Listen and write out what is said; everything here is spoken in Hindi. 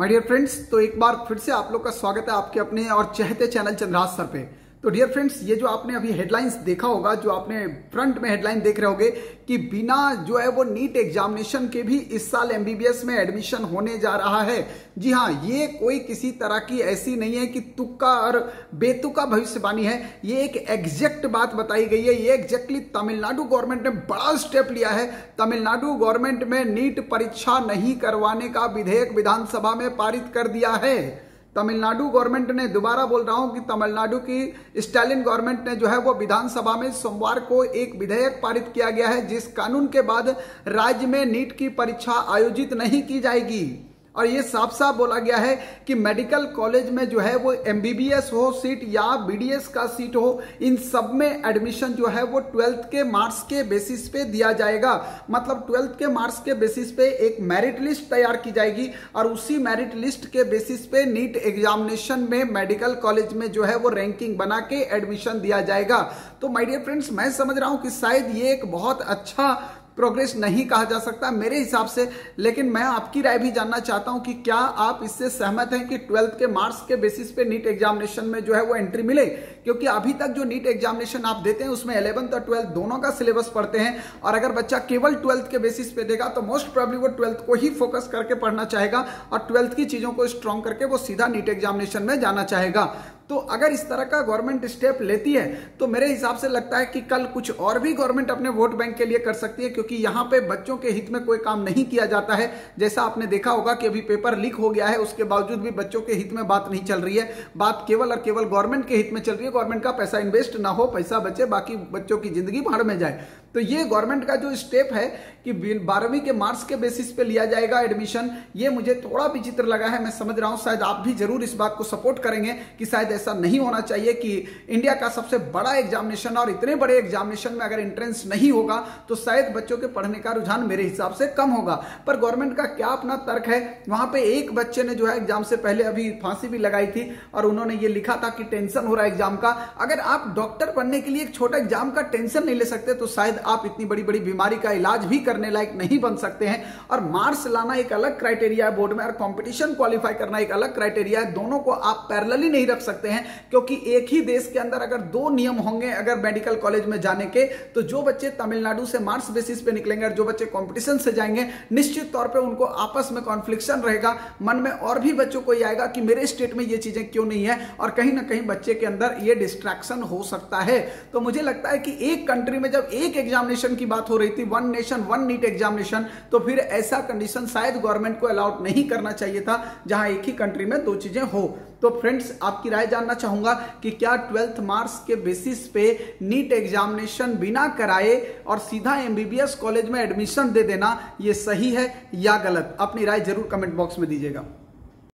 माय डियर फ्रेंड्स, तो एक बार फिर से आप लोग का स्वागत है आपके अपने और चहते चैनल चंद्रहास सर पे। तो डियर फ्रेंड्स, ये जो आपने अभी हेडलाइंस देखा होगा, जो आपने फ्रंट में हेडलाइन देख रहे होगे कि बिना जो है वो नीट एग्जामिनेशन के भी इस साल एमबीबीएस में एडमिशन होने जा रहा है। जी हाँ, ये कोई किसी तरह की ऐसी नहीं है कि तुक्का और बेतुका भविष्यवाणी है, ये एक एग्जैक्ट बात बताई गई है। ये एग्जैक्टली तमिलनाडु गवर्नमेंट ने बड़ा स्टेप लिया है। तमिलनाडु गवर्नमेंट में नीट परीक्षा नहीं करवाने का विधेयक विधानसभा में पारित कर दिया है। तमिलनाडु गवर्नमेंट ने, दोबारा बोल रहा हूं कि तमिलनाडु की स्टालिन गवर्नमेंट ने जो है वो विधानसभा में सोमवार को एक विधेयक पारित किया गया है, जिस कानून के बाद राज्य में नीट की परीक्षा आयोजित नहीं की जाएगी। और ये साफ साफ बोला गया है कि मेडिकल कॉलेज में जो है वो एमबीबीएस हो सीट या बीडीएस का सीट हो, इन सब में एडमिशन जो है वो 12th के मार्क्स के बेसिस पे दिया जाएगा। मतलब 12th के मार्क्स के बेसिस पे एक मेरिट लिस्ट तैयार की जाएगी और उसी मेरिट लिस्ट के बेसिस पे नीट एग्जामिनेशन में मेडिकल कॉलेज में जो है वो रैंकिंग बना के एडमिशन दिया जाएगा। तो माय डियर फ्रेंड्स, मैं समझ रहा हूं कि शायद ये एक बहुत अच्छा प्रोग्रेस नहीं कहा जा सकता मेरे हिसाब से, लेकिन मैं आपकी राय भी जानना चाहता हूं कि क्या आप इससे सहमत हैं कि 12th के मार्क्स के बेसिस पे नीट एग्जामिनेशन में जो है वो एंट्री मिले? क्योंकि अभी तक जो नीट एग्जामिनेशन आप देते हैं उसमें 11th और 12th दोनों का सिलेबस पढ़ते हैं, और अगर बच्चा केवल 12th के बेसिस पे देगा तो मोस्ट प्रोबेबली वो 12th को ही फोकस करके पढ़ना चाहेगा और 12th की चीजों को स्ट्रॉन्ग करके वो सीधा नीट एग्जामिनेशन में जाना चाहेगा। तो अगर इस तरह का गवर्नमेंट स्टेप लेती है तो मेरे हिसाब से लगता है कि कल कुछ और भी गवर्नमेंट अपने वोट बैंक के लिए कर सकती है, क्योंकि यहां पे बच्चों के हित में कोई काम नहीं किया जाता है। जैसा आपने देखा होगा कि अभी पेपर लीक हो गया है, उसके बावजूद भी बच्चों के हित में बात नहीं चल रही है। बात केवल और केवल गवर्नमेंट के हित में चल रही है। गवर्नमेंट का पैसा इन्वेस्ट ना हो, पैसा बचे, बाकी बच्चों की जिंदगी भाड़ में जाए। तो ये गवर्नमेंट का जो स्टेप है कि 12वीं के मार्क्स के बेसिस पे लिया जाएगा एडमिशन, ये मुझे थोड़ा विचित्र लगा है। मैं समझ रहा हूं शायद आप भी जरूर इस बात को सपोर्ट करेंगे कि शायद ऐसा नहीं होना चाहिए कि इंडिया का सबसे बड़ा एग्जामिनेशन और इतने बड़े एग्जामिनेशन में अगर एंट्रेंस नहीं होगा तो शायद बच्चों के पढ़ने का रुझान मेरे हिसाब से कम होगा। पर गवर्नमेंट का क्या अपना तर्क है? वहां पे एक बच्चे ने जो है एग्जाम से पहले अभी फांसी भी लगाई थी और उन्होंने ये लिखा था कि टेंशन हो रहा है एग्जाम का। अगर आप डॉक्टर बनने के लिए एक छोटा एग्जाम का टेंशन नहीं ले सकते तो शायद आप इतनी बड़ी बड़ी बीमारी का इलाज भी करने लायक नहीं बन सकते हैं। और मार्क्स लाना एक अलग क्राइटेरिया है बोर्ड में, और कंपटीशन क्वालिफाई करना एक अलग क्राइटेरिया है। दोनों को आप पैरेलली नहीं रख सकते हैं, क्योंकि एक ही देश के अंदर अगर दो नियम होंगे अगर मेडिकल कॉलेज में जाने के, तो जो बच्चे तमिलनाडु से मार्क्स बेसिस पे निकलेंगे और जो बच्चे कंपटीशन से जाएंगे, निश्चित तौर पे उनको आपस में कॉन्फ्लिक्शन रहेगा। मन में और भी बच्चों को ये आएगा कि मेरे स्टेट में ये चीजें क्यों नहीं है, और कहीं ना कहीं बच्चे के अंदर ये डिस्ट्रैक्शन हो सकता है। तो मुझे लगता है कि एक कंट्री में जब एक एग्जामिनेशन की बात हो रही थी, one nation one NEET examination, तो फिर ऐसा कंडीशन शायद गवर्नमेंट को अलाउड नहीं करना चाहिए था जहां एक ही कंट्री में दो चीजें हो। तो फ्रेंड्स, आपकी राय जानना चाहूंगा कि क्या 12th मार्क्स के बेसिस पे नीट एग्जामिनेशन बिना कराए और सीधा एमबीबीएस कॉलेज में एडमिशन दे देना ये सही है या गलत? अपनी राय जरूर कमेंट बॉक्स में दीजिएगा।